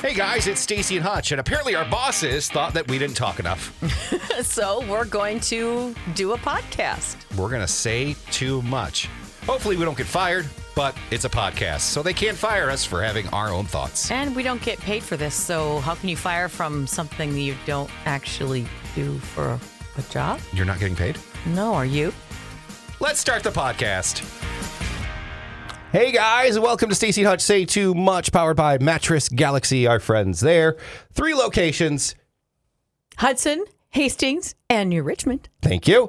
Hey guys, it's Staci and Hutch, and apparently our bosses thought that we didn't talk enough. So we're going to do a podcast. We're going to say too much. Hopefully we don't get fired, but it's a podcast, so they can't fire us for having our own thoughts. And we don't get paid for this, so how can you fire from something that you don't actually do for a job? You're not getting paid? No, are you? Let's start the podcast. Hey guys, welcome to Staci and Hutch Say Too Much, powered by Mattress Galaxy, our friends there. 3 locations. Hudson, Hastings, and New Richmond. Thank you.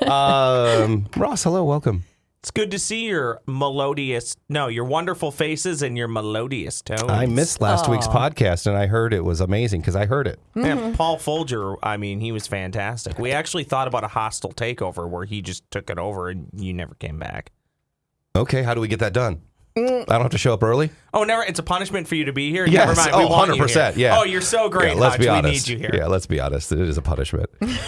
Ross, hello, welcome. It's good to see your your wonderful faces and your melodious tones. I missed last week's podcast, and I heard it was amazing because I heard it. Yeah, Paul Folger, he was fantastic. We actually thought about a hostile takeover where he just took it over and you never came back. Okay, how do we get that done? I don't have to show up early? Oh, never. It's a punishment for you to be here? Yes. Never mind. We want 100%. you here. Yeah. Oh, you're so great, let's Hutch. be honest. We need you here. Yeah, let's be honest. It is a punishment. Listen,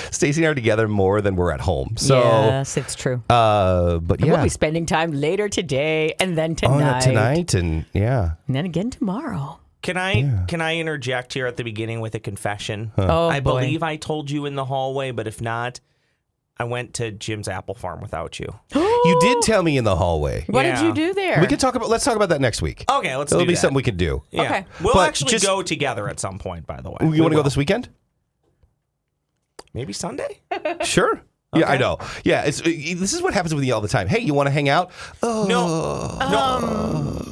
Staci and I are together more than we're at home. So, yes, it's true. But yeah. We'll be spending time later today, and then tonight. And yeah. And then again tomorrow. Can I interject here at the beginning with a confession? Oh, I boy. believe I told you in the hallway, but if not, I went to Jim's apple farm without you. You did tell me in the hallway. What Yeah. did you do there? Let's talk about that next week. Okay, let's It'll do be that. something we can do. Yeah. Okay. We'll But actually go together at some point, by the way. You want to go this weekend? Maybe Sunday? Sure. Yeah, Okay. I know. Yeah, this is what happens with you all the time. Hey, you want to hang out? Oh, No.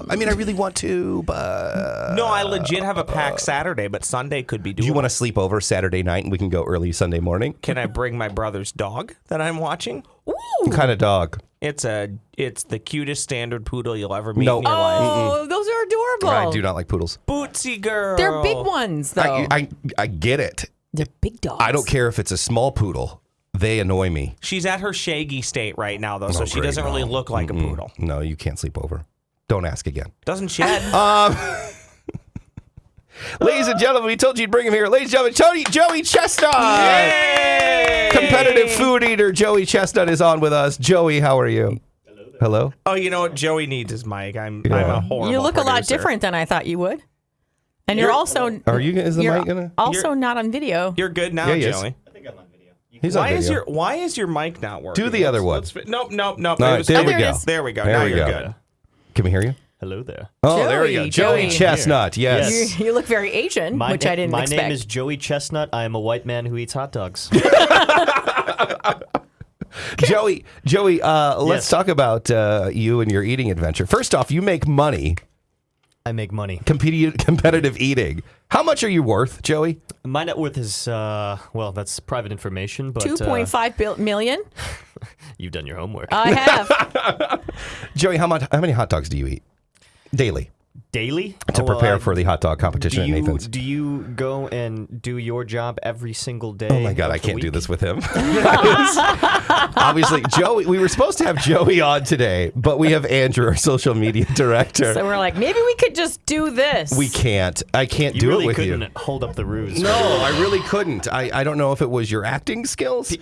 I really want to, but... No, I legit have a packed Saturday, but Sunday could be doable. Do you want to sleep over Saturday night and we can go early Sunday morning? Can I bring my brother's dog that I'm watching? What kind of dog? It's the cutest standard poodle you'll ever meet No. in your life. Oh, those are adorable. I do not like poodles. Bootsy girl. They're big ones, though. I get it. They're big dogs. I don't care if it's a small poodle. They annoy me. She's at her shaggy state right now, though, so she great. doesn't really look like a poodle. No, you can't sleep over. Don't ask again. Doesn't shed. Ladies and gentlemen, we told you to bring him here. Ladies and gentlemen, Joey Chestnut. Yay! Competitive food eater Joey Chestnut is on with us. Joey, how are you? Hello? Oh, you know what? Joey needs his mic. I'm a horrible You look a lot producer. different than I thought you would. And you're also Is the mic gonna? also not on video. You're good now, Yeah, he is. Joey. I think I'm on video. He's on video. Why is your mic not working? Do the other one. Nope. All right, there we there it go. is. There we go. There Now we you're go. good. Can we hear you? Hello there. Oh, there we go. Joey. Joey Chestnut. Yes. Yes. You look very Asian, which I didn't expect. My name is Joey Chestnut. I am a white man who eats hot dogs. Joey, let's Yes. talk about you and your eating adventure. First off, you make money I make money. competitive eating. How much are you worth, Joey? My net worth is, that's private information, but 2.5 million. you've done your homework. I have. Joey, how many hot dogs do you eat daily Daily? to prepare for the hot dog competition at Nathan's? Do you go and do your job every single day? Oh my God, of I the can't do week? this with him. Obviously, Joey, we were supposed to have Joey on today, but we have Andrew, our social media director. So we're like, maybe we could just do this. We can't. I can't You do really it with couldn't you. hold up the ruse. No, I really couldn't. I don't know if it was your acting skills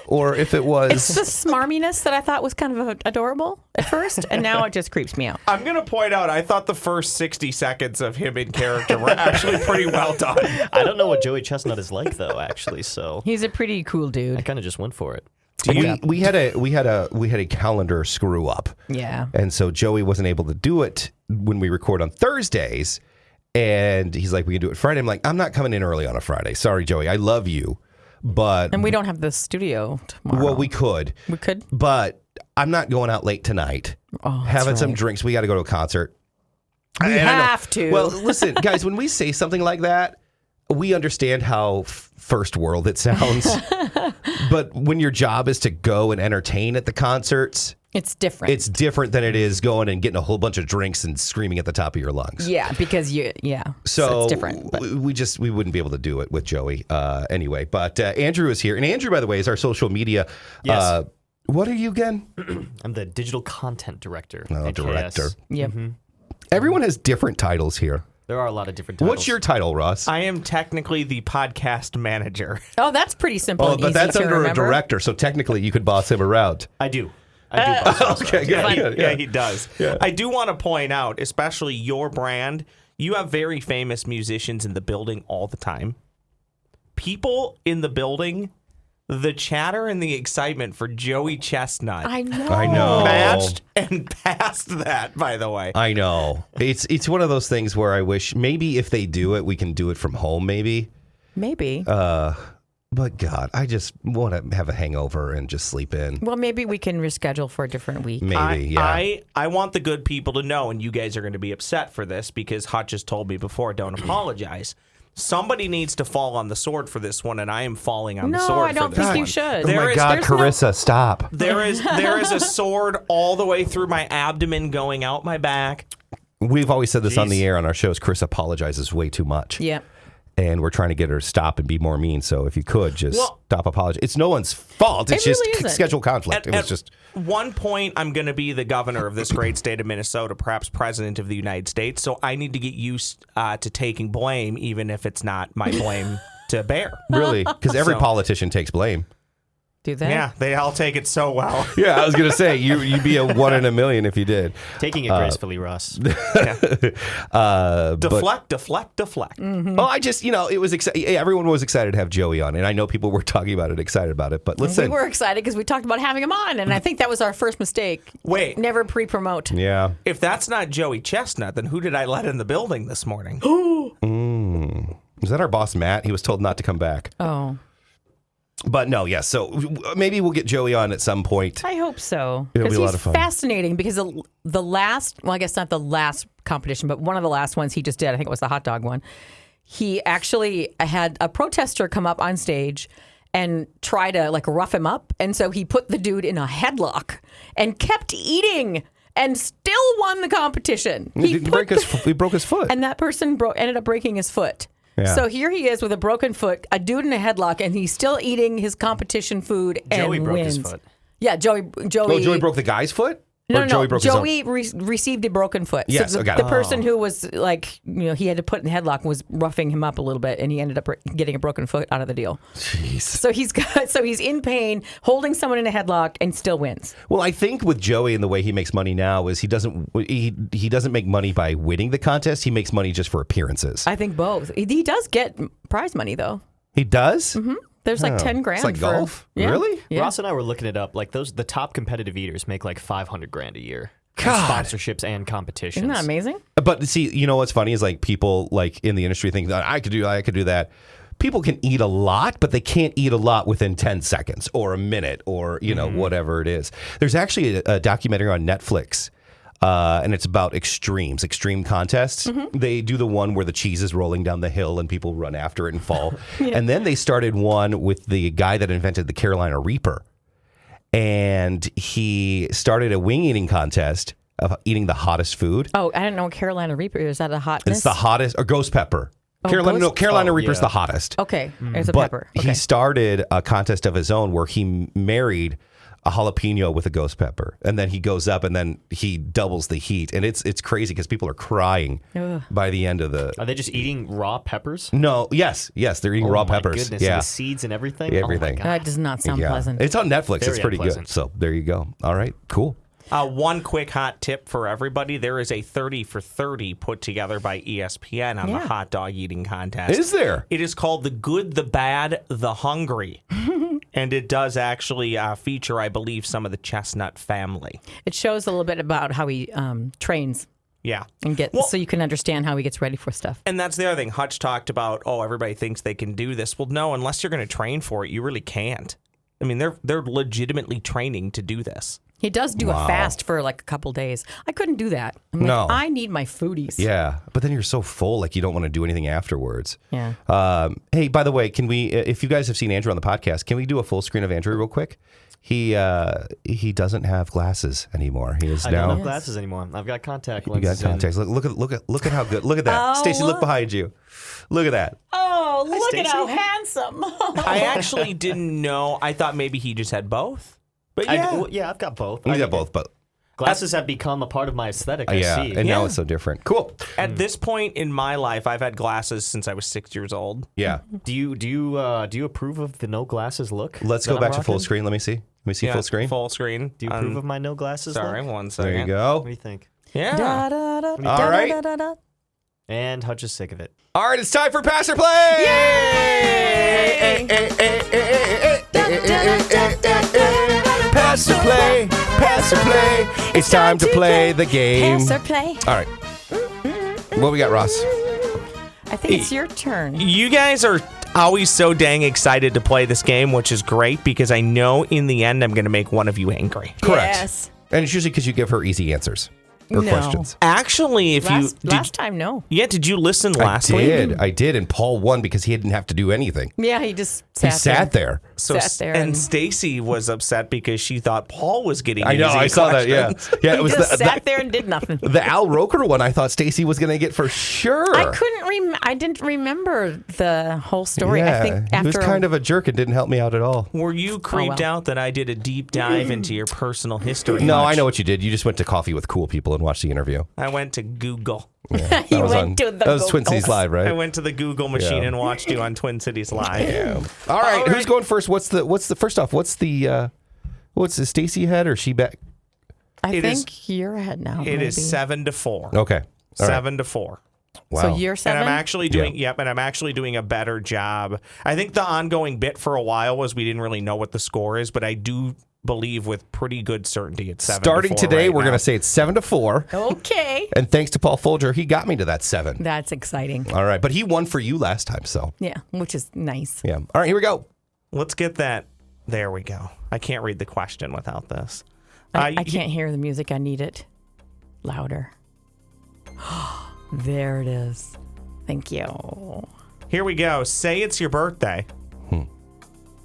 or if it It's the was... smarminess that I thought was kind of adorable at first, and now it just creeps me out. I'm going to point out, I thought the first 60 seconds of him in character were actually pretty well done. I don't know what Joey Chestnut is like, though, actually, so He's a pretty cool I dude. kind of just went for it. We had a calendar screw up. Yeah. And so Joey wasn't able to do it when we record on Thursdays. And he's like, we can do it Friday. I'm like, I'm not coming in early on a Friday. Sorry, Joey. I love you. But And we don't have the studio tomorrow. well, we could. We could? But I'm not going out late tonight. Oh, that's having some right. drinks. We got to go to a concert. We And I know- have to. Well, listen, guys, when we say something like that, we understand how first world it sounds. But when your job is to go and entertain at the concerts, it's different. it's different than it is going and getting a whole bunch of drinks and screaming at the top of your lungs. yeah, because So it's different. But. we wouldn't be able to do it with Joey anyway. But Andrew is here. And Andrew, by the way, is our social media. Yes. What are you again? I'm the digital content director. Oh, at director. KS. Yep. Everyone has different titles here. There are a lot of different titles. What's your title, Ross? I am technically the podcast manager. Oh, that's pretty simple. Oh, and but easy that's to under remember. a director, so technically you could boss him around. I do. I do bust restaurants. Okay, good. Yeah, he does. Yeah. I do want to point out, especially your brand, you have very famous musicians in the building all the time. People in the building, the chatter and the excitement for Joey Chestnut I know. I know. matched and passed that, by the way. I know. It's one of those things where I wish maybe if they do it, we can do it from home, maybe. Maybe. But God, I just want to have a hangover and just sleep in. Well, maybe we can reschedule for a different week. Maybe, yeah. I want the good people to know, and you guys are going to be upset for this because Hutch has told me before, don't apologize. Somebody needs to fall on the sword for this one, and I am falling on the sword No, I don't for this think one. you should. Oh my God, Carissa, stop. There is a sword all the way through my abdomen going out my back. We've always said this on Jeez. the air on our shows. Chris apologizes way too much. Yeah. And we're trying to get her to stop and be more mean. So if you could just Well- stop apologizing. It's no one's fault. It's It just really isn't. schedule conflict. It was At just. one point, I'm going to be the governor of this great state of Minnesota, perhaps president of the United States. So I need to get used to taking blame, even if it's not my blame to bear. Really? Because every So- politician takes blame. Do that? Yeah, they all take it so well. Yeah, I was going to say, you'd be a 1 in a million if you did. Taking it gracefully, Russ. Deflect. Well, I just, it was everyone was excited to have Joey on. And I know people were talking about it, excited about it. But We listen. were excited because we talked about having him on, and I think that was our first mistake. Wait. Never pre-promote. Yeah. If that's not Joey Chestnut, then who did I let in the building this morning? Is that our boss, Matt? He was told not to come back. Oh, But no, yes. So maybe we'll get Joey on at some point. I hope so. It'll be a lot he's of fun. fascinating because the last, well, I guess not the last competition, but one of the last ones he just did, I think it was the hot dog one. He actually had a protester come up on stage and try to rough him up. And so he put the dude in a headlock and kept eating and still won the competition. He broke his foot. And that person ended up breaking his foot. Yeah. So here he is with a broken foot, a dude in a headlock, and he's still eating his competition food and Joey broke wins. his foot. Yeah, Joey. Oh, Joey broke the guy's foot? No, Or no, Joey no. broke his own? Joey received a broken foot. Yes, so I got the it. person who was he had to put in headlock was roughing him up a little bit, and he ended up getting a broken foot out of the deal. Jeez. So he's in pain, holding someone in a headlock, and still wins. Well, I think with Joey and the way he makes money now is he doesn't make money by winning the contest. He makes money just for appearances. I think both. He does get prize money though. He does? Mm-hmm. There's like 10 grand. It's like for, golf? Yeah. Really? Yeah. Ross and I were looking it up. The top competitive eaters make like $500,000 a year. in God. Sponsorships and competitions. Isn't that amazing? But see, you know what's funny is people in the industry think that I could do that. People can eat a lot, but they can't eat a lot within 10 seconds or a minute or, whatever it is. There's actually a documentary on Netflix, and it's about extreme contests. Mm-hmm. They do the one where the cheese is rolling down the hill and people run after it and fall. And then they started one with the guy that invented the Carolina Reaper. And he started a wing eating contest of eating the hottest food. Oh, I didn't know Carolina Reaper. Is that a hotness? It's the hottest, or ghost pepper. Carolina Reaper's the hottest. Okay, there's a But pepper. Okay. he started a contest of his own where he married a jalapeno with a ghost pepper, and then he goes up and then he doubles the heat, and it's crazy because people are crying by the end of the. Are they just eating raw peppers? No, yes, they're eating raw Oh my peppers. Goodness, Yeah, and the seeds and everything. Everything. Oh my God. That does not sound yeah. pleasant. It's on Netflix. Very It's pretty unpleasant. good. So there you go. All right, cool. One quick hot tip for everybody. There is a 30 for 30 put together by ESPN on the hot dog eating contest. Is there? It is called The Good, the Bad, the Hungry. And it does actually feature, I believe, some of the Chestnut family. It shows a little bit about how he trains Yeah. and so you can understand how he gets ready for stuff. And that's the other thing. Hutch talked about, everybody thinks they can do this. Well, no, unless you're going to train for it, you really can't. I mean, they're legitimately training to do this. He does do a fast for a couple days. I couldn't do that. I'm like, No. I need my foodies. Yeah, but then you're so full, you don't want to do anything afterwards. Yeah. Hey, by the way, can we? If you guys have seen Andrew on the podcast, can we do a full screen of Andrew real quick? He doesn't have glasses anymore. He is I now. don't have glasses anymore. I've got contact You lenses. got contacts. Look at how good. Look at that. Oh. Stacy, look behind you. Look at that. Oh, look at Stacey. how handsome. I actually didn't know. I thought maybe he just had both. But yeah. I've got both. He's got both, but Glasses have become a part of my aesthetic. I see. and now it's so different. Cool. At this point in my life, I've had glasses since I was 6 years old. Yeah. Do you approve of the no glasses look? Let's that go I'm back to full rocking? screen. Let me see. me see full screen. Full screen. Do you approve of my no glasses Sorry, look? one second. There you go. What do you think? Yeah. Da, da, da, da, All right. da, da, da. And Hutch is sick of it. All right, it's time for Pass or Play. Pass or play, pass or play. It's time to play the game. Pass or play. All right. What we got, Ross? I think it's your turn. You guys are always so dang excited to play this game, which is great because I know in the end I'm going to make one of you angry. Correct. Yes. And it's usually because you give her easy answers or No. questions. Actually, if Last time, no. did you listen last week? I did, and Paul won because he didn't have to do anything. Yeah, he just He sat there. Sat there and and- Staci was upset because she thought Paul was getting I know, easy I saw that. questions. Yeah, it He was just the sat there and did nothing. the Al Roker one. I thought Stacy was going to get for sure. I didn't remember the whole story. Yeah, I think he was after kind of a jerk and didn't help me out at all. Were you creeped well. out that I did a deep dive into your personal history? No, Hutch? I know what you did. You just went to coffee with cool people and watched the interview. I went to Google. he That was went to the that was Twin Googles. Cities Live, I right? went to the Google machine Yeah. and watched you on Twin Cities Live. All right, who's going first? What's the first off? What's the Stacy head or she back? I It is- think you're ahead now. It is maybe. 7-4. Okay, all right. 7-4. Wow. So you're 7? And I'm actually doing and I'm actually doing a better job. I think the ongoing bit for a while was we didn't really know what the score is, but I do believe with pretty good certainty it's 7-4. Starting today, right we're now. going to say it's 7-4. Okay. And thanks to Paul Folger, he got me to that 7. That's exciting. All right, but he won for you last time, so Yeah, which is nice. yeah. All right, here we go. Let's get that. There we go. I can't read the question without this. I can't hear the music. I need it louder. There it is. Thank you. Here we go. Say it's your birthday.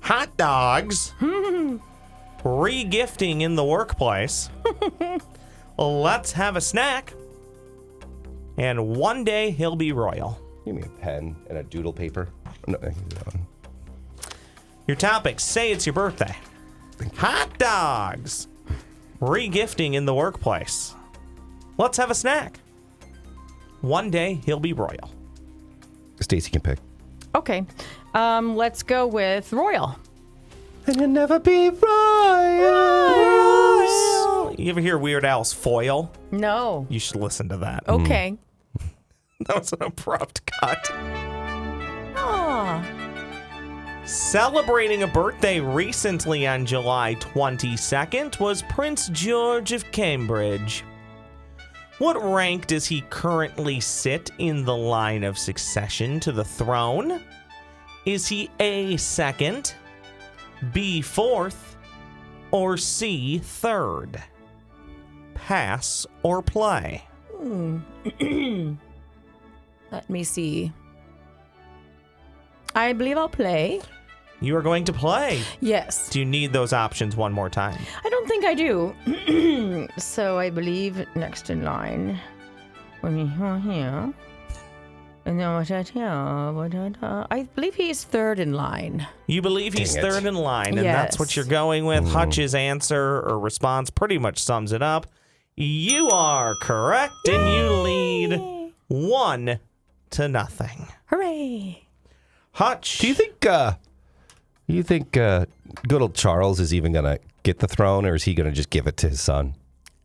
Hot dogs. Re-gifting in the workplace. Let's have a snack. And one day he'll be royal. Give me a pen and a doodle paper. No, Your topic, say it's your birthday. Hot dogs. Re-gifting in the workplace. Let's have a snack. One day he'll be royal. Stacy can pick. Okay. Let's go with Royal. And you'll never be royal. You ever hear Weird Al's Foil? No. You should listen to that. Okay. That was an abrupt cut. Aw. Celebrating a birthday recently on July 22nd was Prince George of Cambridge. What rank does he currently sit in the line of succession to the throne? Is he A, second, B, fourth, or C, third? Pass or play? Let me see. I believe I'll play. You are going to play. Yes. Do you need those options one more time? I don't think I do. So I believe next in line. Here. And then I believe he's third in line. You believe he's Dang it. third in line, and that's what Yes. you're going with. Hutch's answer or response pretty much sums it up. You are correct, and you lead 1-0. Hooray. Hutch, Do you think good old Charles is even going to get the throne, or is he going to just give it to his son?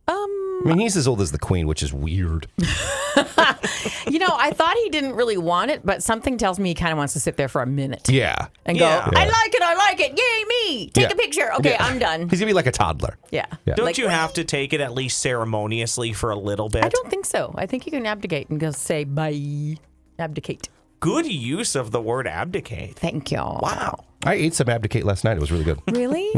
I mean, he's as old as the Queen, which is weird. I thought he didn't really want it, but something tells me he kind of wants to sit there for a minute Yeah. and Yeah. go, I like it. Yay, me. Take Yeah. a picture. Okay, Yeah. I'm done. He's going to be like a toddler. Yeah. don't Like, you have to take it at least ceremoniously for a little bit? I don't think so. I think you can abdicate and go say bye. Abdicate. Good use of the word abdicate. Thank you. Wow. I ate some abdicate last night. It was really good. Really?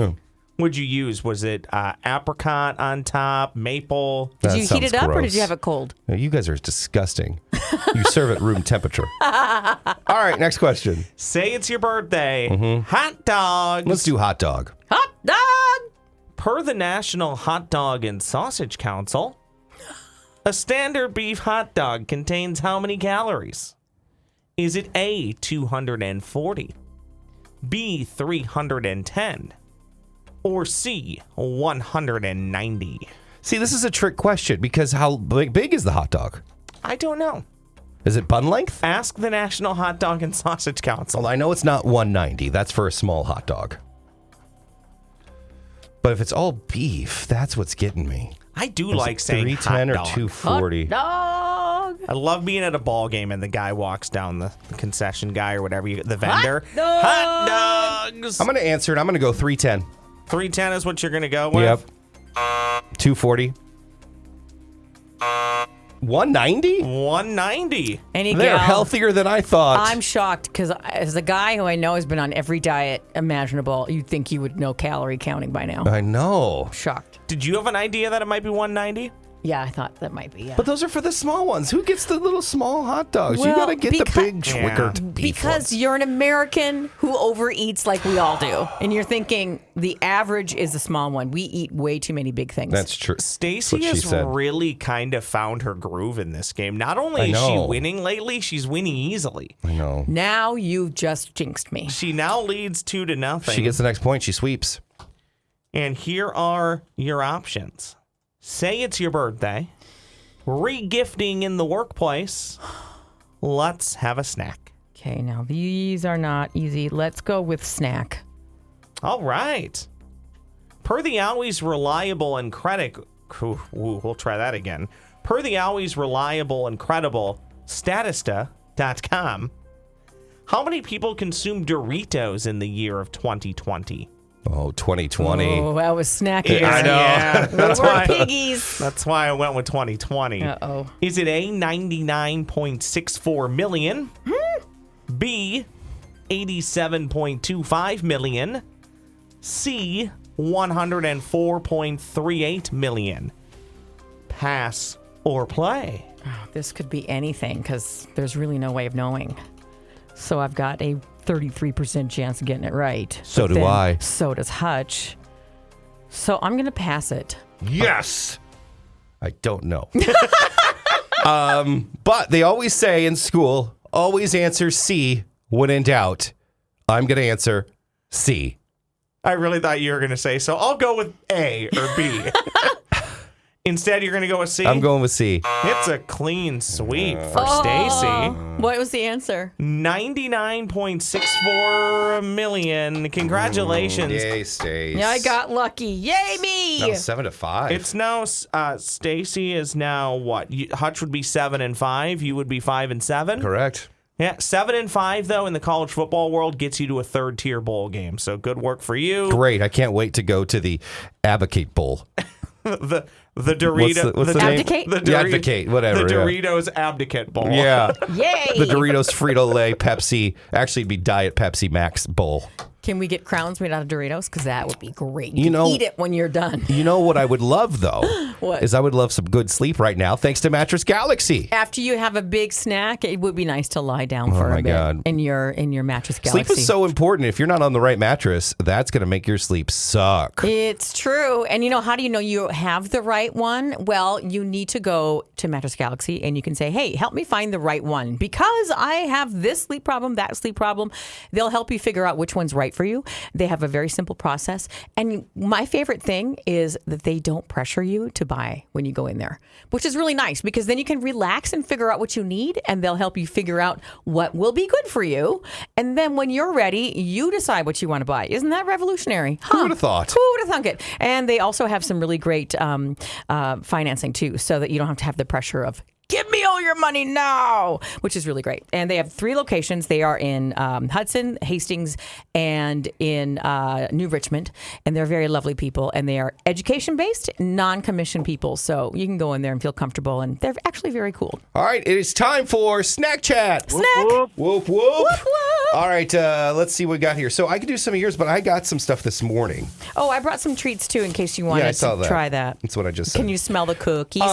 What'd you use? Was it apricot on top, maple? Did That you heat sounds it up or did gross. you have it cold? No, you guys are disgusting. You serve at room temperature. All right, next question. Say it's your birthday. Hot dogs. Let's do hot dog. Hot dog. Per the National Hot Dog and Sausage Council, a standard beef hot dog contains how many calories? Is it A, 240, B, 310, or C, 190? See, this is a trick question because how big is the hot dog? I don't know. Is it bun length? Ask the National Hot Dog and Sausage Council. Well, I know it's not 190. That's for a small hot dog. But if it's all beef, that's what's getting me. I do like saying $3.10 or hot dog. $2.40. Dog. I love being at a ball game and the guy walks down the concession guy or whatever, the vendor. dog. Hot dogs. I'm going to answer it. I'm going to go $3.10. $3.10 is what you're going to go with? Yep. $2.40. $1.90? $1.90. Any They're gal, healthier than I thought. I'm shocked because as a guy who I know has been on every diet imaginable, you'd think you would know calorie counting by now. I know. Shocked. Did you have an idea that it might be $1.90? Yeah, I thought that might be. Yeah. But those are for the small ones. Who gets the little small hot dogs? You Well, got to get the big Yeah. Schwickert beef Because ones. you're an American who overeats like we all do. And you're thinking the average is the small one. We eat way too many big things. That's true. Staci That's what she has said. really kind of found her groove in this game. Not only I is she know. winning lately, she's winning easily. I know. Now you've just jinxed me. She now leads 2-0. She gets the next point. She sweeps. And here are your options. Say it's your birthday. Regifting in the workplace. Let's have a snack. Okay, now these are not easy. Let's go with snack. All right. Per the always reliable and we'll try that again. Per the always reliable and credible Statista.com, how many people consumed Doritos in the year of 2020? Oh, 2020. Oh, that was snacky. I know. Yeah, that's We're why. piggies. That's why I went with 2020. Uh-oh. Is it A, 99.64 million? B, 87.25 million? C, 104.38 million? Pass or play? This could be anything because there's really no way of knowing. So I've got a 33% chance of getting it right. So But do then I. So does Hutch. So I'm going to pass it. Yes. I don't know. But they always say in school, always answer C when in doubt. I'm going to answer C. I really thought you were going to say so. I'll go with A or B. Instead, you're going to go with C? I'm going with C. It's a clean sweep for Staci. What was the answer? 99.64 million. Congratulations. Yay, Stace. Yeah, I got lucky. Yay, me! Now 7-5. It's now Staci is now what? Hutch would be 7-5. You would be 5-7. correct. Yeah, 7-5 though in the college football world gets you to a third tier bowl game. So good work for you. Great. I can't wait to go to the Advocate Bowl. The Dorito. What's the name? Abdicate? The Advocate, whatever. The yeah. Doritos Abdicate Bowl. Yeah. Yay! The Doritos Frito-Lay Pepsi. Actually, it'd be Diet Pepsi Max Bowl. Can we get crowns made out of Doritos? Because that would be great. You You know- can eat it when you're done. You know what I would love, though? What? Is I would love some good sleep right now, thanks to Mattress Galaxy. After you have a big snack, it would be nice to lie down for my a bit God. in your mattress galaxy. Sleep is so important. If you're not on the right mattress, that's going to make your sleep suck. It's true. And how do you know you have the right one? Well, you need to go to Mattress Galaxy and you can say, hey, help me find the right one because I have this sleep problem, that sleep problem. They'll help you figure out which one's right for you. They have a very simple process. And my favorite thing is that they don't pressure you to buy when you go in there, which is really nice because then you can relax and figure out what you need and they'll help you figure out what will be good for you. And then when you're ready, you decide what you want to buy. Isn't that revolutionary? Who would have thought? Who would have thunk it? And they also have some really great financing too, so that you don't have to have the pressure of give me all your money now, which is really great. And they have 3 locations. They are in Hudson, Hastings, and in New Richmond. And they're very lovely people. And they are education-based, non-commissioned people. So you can go in there and feel comfortable. And they're actually very cool. All right, it is time for Snack Chat. Snack! Whoop, whoop. Whoop. All right, let's see what we got here. So I can do some of yours, but I got some stuff this morning. Oh, I brought some treats too in case you Yeah, I wanted saw to that. try that. That's what I just said. Can you smell the cookies?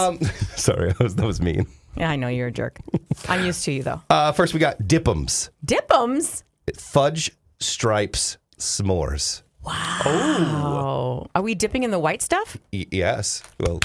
Sorry, that was mean. Yeah, I know you're a jerk. I'm used to you though. First, we got Dip'ems. Dip'ems? Fudge Stripes S'mores. Oh. Are we dipping in the white stuff? Yes. Well,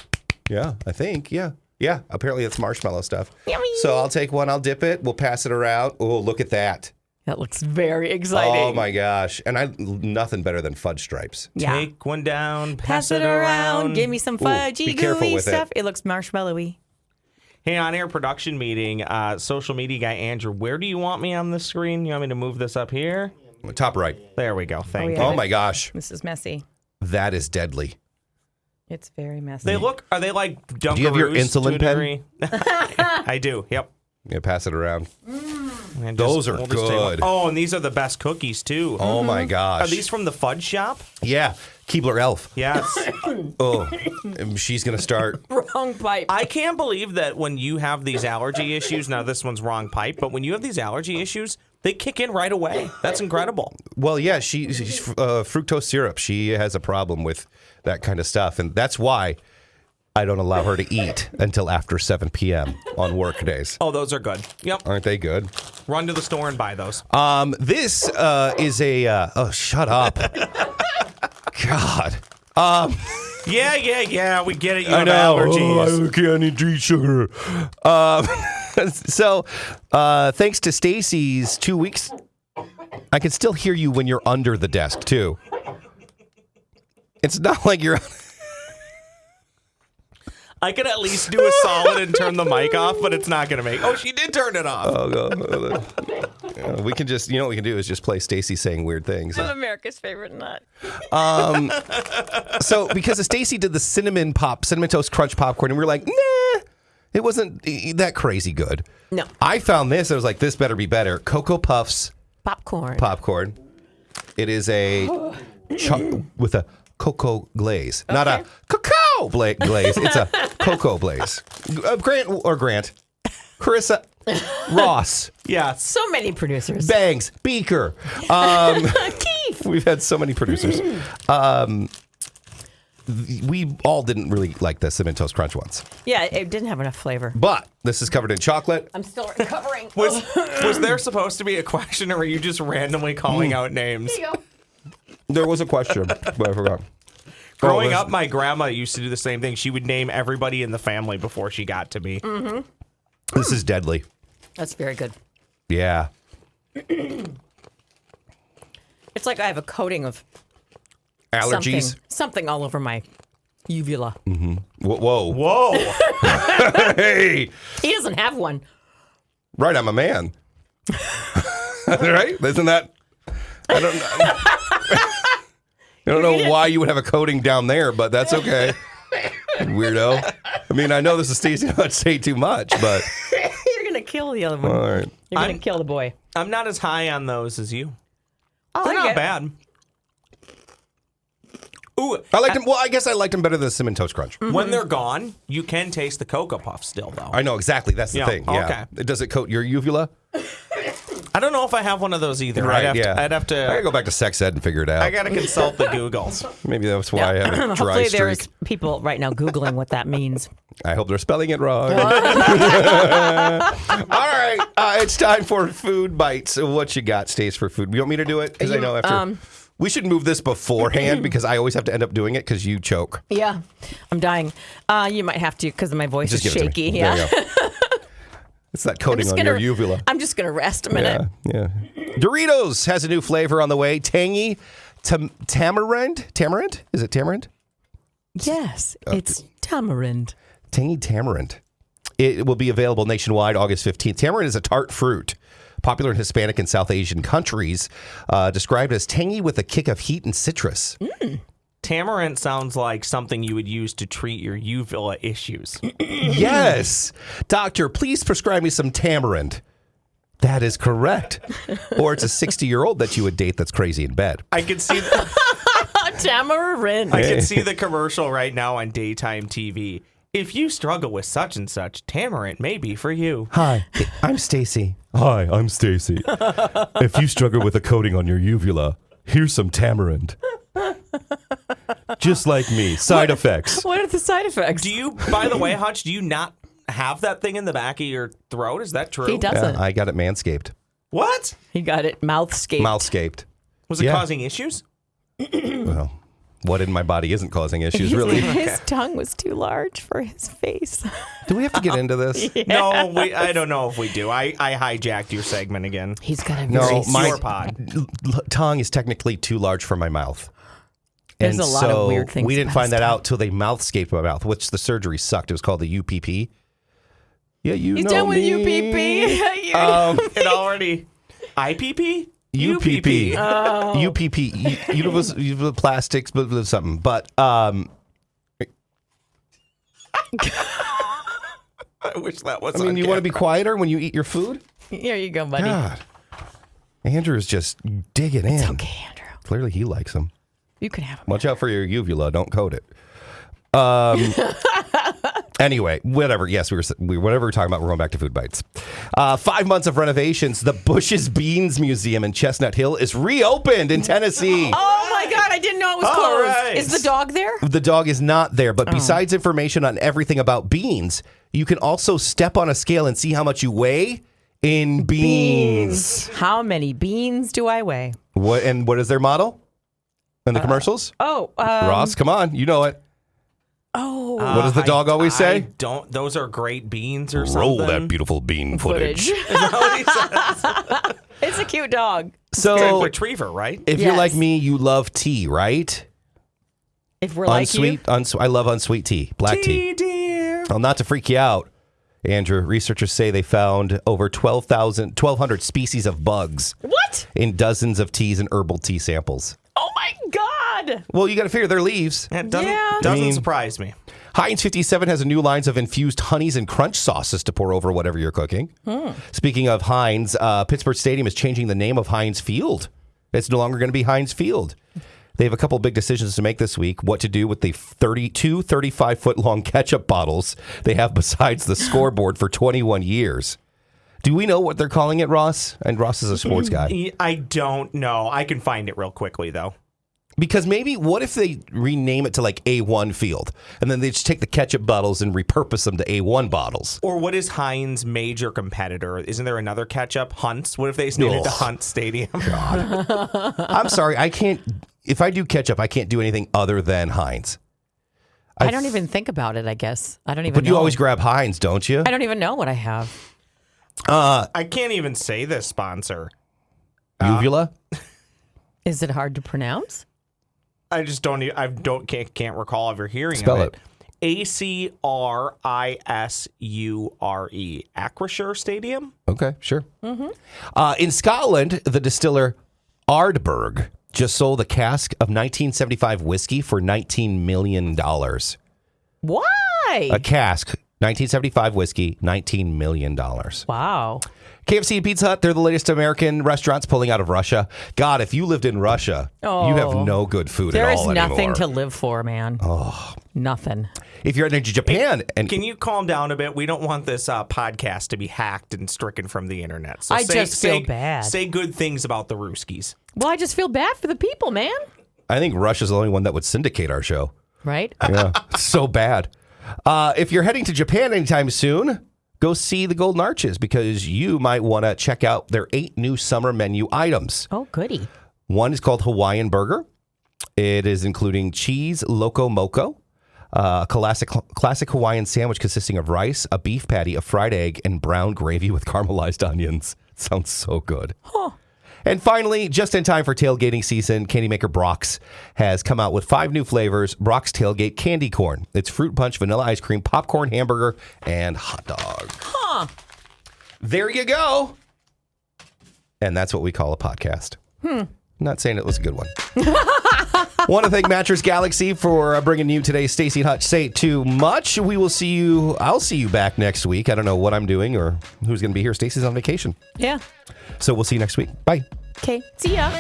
yeah, I think. Yeah. Yeah. Apparently, it's marshmallow stuff. Yummy. So I'll take one. I'll dip it. We'll pass it around. Oh, look at that. That looks very exciting. Oh, my gosh. And nothing better than fudge stripes. Yeah. Take one down, Pass it around. Give me some fudgy be careful gooey with it. stuff. It looks marshmallowy. Hey, on air production meeting, social media guy Andrew, where do you want me on the screen? You want me to move this up here? Top right. There we go. Thank yeah. you. Oh, my gosh. This is messy. That is deadly. It's very messy. They look. Are they like Dunkaroos? Do you have your insulin pen? Degree? I do. Yep. Yeah, pass it around. And Those are just take one. good. Oh, and these are the best cookies too. Oh my gosh. Are these from the fudge shop? Yeah, Keebler Elf. Yes. Oh, she's gonna start. Wrong pipe. I can't believe that when you have these allergy issues. Now this one's wrong pipe, but when you have these allergy issues, they kick in right away. That's incredible. Well, yeah, she's fructose syrup. She has a problem with that kind of stuff, and that's why I don't allow her to eat until after 7 p.m. on work days. Oh, those are good. Yep. Aren't they good? Run to the store and buy those. This is a. Oh, shut up. God. Yeah. We get it. You I have know. allergies. I can't eat sugar. So, thanks to Staci's 2 weeks, I can still hear you when you're under the desk too. It's not like you're. I could at least do a solid and turn the mic off, but it's not going to make. Oh, she did turn it off. We can just, what we can do is just play Staci saying weird things. I'm America's favorite nut. So because Staci did the cinnamon toast crunch popcorn, and we were like, nah, it wasn't that crazy good. No. I found this. I was like, this better be better. Cocoa Puffs Popcorn. It is a with a cocoa glaze, not a cacao glaze. It's a cocoa glaze. Grant, Carissa, Ross, Yes. So many producers. Bangs, Beaker. Keith. We've had so many producers. We all didn't really like the Cinnamon Toast Crunch ones. Yeah, it didn't have enough flavor. But this is covered in chocolate. I'm still recovering. Was there supposed to be a question, or were you just randomly calling out names? Here you go. There was a question, but I forgot. Growing up, my grandma used to do the same thing. She would name everybody in the family before she got to me. Mm-hmm. This is deadly. That's very good. Yeah. It's like I have a coating of Allergies. something all over my uvula. Whoa. Hey. He doesn't have one. Right, I'm a man. Right? Isn't that? I don't know. I don't know why you would have a coating down there, but that's okay. Weirdo. I mean, I know this is Staci not say too much, but You're going to kill the other one. all right. You're going to kill the boy. I'm not as high on those as you. Oh, They're not bad. Ooh, I liked them. Well, I guess I liked them better than the Cinnamon Toast Crunch. when they're gone, you can taste the Cocoa Puff still, though. I know exactly. That's the Yeah, thing. Yeah. okay. Does it coat your uvula? I don't know if I have one of those either. Right. I'd have I gotta to. go back to sex ed and figure it out. I got to consult the Googles. Maybe that's why I have a dry Hopefully streak. there's people right now Googling what that means. I hope they're spelling it wrong. All right. It's time for Food Bites. What you got, Stace, for food? You want me to do it? Because I know after... we should move this beforehand because I always have to end up doing it because you choke. Yeah, I'm dying. You might have to because my voice is Just give it to shaky. me. Yeah. There you go. It's that coating on your uvula. I'm just going to rest a minute. Yeah. Doritos has a new flavor on the way. Tangy tamarind. Tamarind? Is it tamarind? Yes, it's tamarind. Tangy tamarind. It will be available nationwide August 15th. Tamarind is a tart fruit, popular in Hispanic and South Asian countries, described as tangy with a kick of heat and citrus. Tamarind sounds like something you would use to treat your uvula issues. Yes. Doctor, please prescribe me some tamarind. That is correct. Or it's a 60-year-old that you would date that's crazy in bed. I can see Tamarind. I can see the commercial right now on daytime TV. If you struggle with such and such, tamarind may be for you. Hi, I'm Staci. Hi, I'm Staci. If you struggle with a coating on your uvula, here's some tamarind. Just like me. Side effects. What are the side effects? Do you, by the way, Hutch, do you not have that thing in the back of your throat? Is that true? He doesn't. I got it manscaped. What? He got it mouth-scaped. Mouthscaped. Was it Yeah. causing issues? Well, what in my body isn't causing issues, really? His tongue was too large for his face. Do we have to get into this? No, I don't know if we do. I hijacked your segment again. He's got a No, very my Your pod. tongue is technically too large for my mouth. There's and a lot so of weird things we didn't about find his that tongue. out till they mouthscaped my mouth, which the surgery sucked. It was called the UPP. Yeah, you He's know done with me. UPP. It already. IPP? UPP. UPP. Universal plastics, but something. But I wish that was. I mean, you want to be quieter when you eat your food? Here you go, buddy. God, Andrew's just digging in. It's okay, Andrew. Clearly, he likes them. You can have them. Watch out for your uvula. Don't coat it. Anyway, whatever. Yes, whatever we're talking about, we're going back to food bites. 5 months of renovations. The Bush's Beans Museum in Chestnut Hill is reopened in Tennessee. Oh my God, I didn't know it was All closed. right. Is the dog there? The dog is not there, but besides information on everything about beans, you can also step on a scale and see how much you weigh in beans. How many beans do I weigh? What is their model in the commercials? Ross, come on, you know it. What does the dog always say? Those are great beans or Roll something. that beautiful bean footage. Is that what he says? It's a cute dog. So, Retriever, right? if you're Yes. like me, you love tea, right? If we're like you. I love unsweet tea, black tea. Dear. Well, not to freak you out, Andrew, researchers say they found over 1,200 species of bugs What? in dozens of teas and herbal tea samples. Oh my God. Well, you got to figure they're leaves. That doesn't Yeah. doesn't surprise me. Heinz 57 has a new lines of infused honeys and crunch sauces to pour over whatever you're cooking. Speaking of Heinz, Pittsburgh Stadium is changing the name of Heinz Field. It's no longer going to be Heinz Field. They have a couple big decisions to make this week. What to do with the 35-foot long ketchup bottles they have besides the scoreboard for 21 years. Do we know what they're calling it, Ross? And Ross is a sports guy. I don't know. I can find it real quickly, though. Because maybe, what if they rename it to like A1 Field? And then they just take the ketchup bottles and repurpose them to A1 bottles. Or what is Heinz' major competitor? Isn't there another ketchup? Hunt's? What if they named it to Hunt Stadium? I'm sorry, I can't. If I do ketchup, I can't do anything other than Heinz. I don't even think about it, I guess. I don't even But know. you always grab Heinz, don't you? I don't even know what I have. I can't even say this sponsor. Uvula? Is it hard to pronounce? I just don't. Can't recall ever hearing Spell of it. ACRISURE. Acrisure Stadium. Okay, sure. In Scotland, the distiller Ardbeg just sold a cask of 1975 whiskey for $19 million. Why? A cask, 1975 whiskey, $19 million. Wow. KFC and Pizza Hut, they're the latest American restaurants pulling out of Russia. God, if you lived in Russia, you have no good food at all anymore. There is nothing to live for, man. Oh. Nothing. If you're in Japan... Can you calm down a bit? We don't want this podcast to be hacked and stricken from the internet. So I just feel bad. Say good things about the Ruskies. Well, I just feel bad for the people, man. I think Russia's the only one that would syndicate our show. Right? Yeah, it's so bad. If you're heading to Japan anytime soon, go see the Golden Arches because you might want to check out their 8 new summer menu items. Oh, goody. One is called Hawaiian Burger. It is including cheese loco moco, a classic Hawaiian sandwich consisting of rice, a beef patty, a fried egg, and brown gravy with caramelized onions. Sounds so good. Huh. And finally, just in time for tailgating season, candy maker Brock's has come out with 5 new flavors. Brock's Tailgate Candy Corn. It's fruit punch, vanilla ice cream, popcorn, hamburger, and hot dog. Huh. There you go. And that's what we call a podcast. I'm not saying it was a good one. Want to thank Mattress Galaxy for bringing you today's Staci and Hutch Say Too Much. We will see you. I'll see you back next week. I don't know what I'm doing or who's going to be here. Staci's on vacation. Yeah. So we'll see you next week. Bye. Okay. See ya.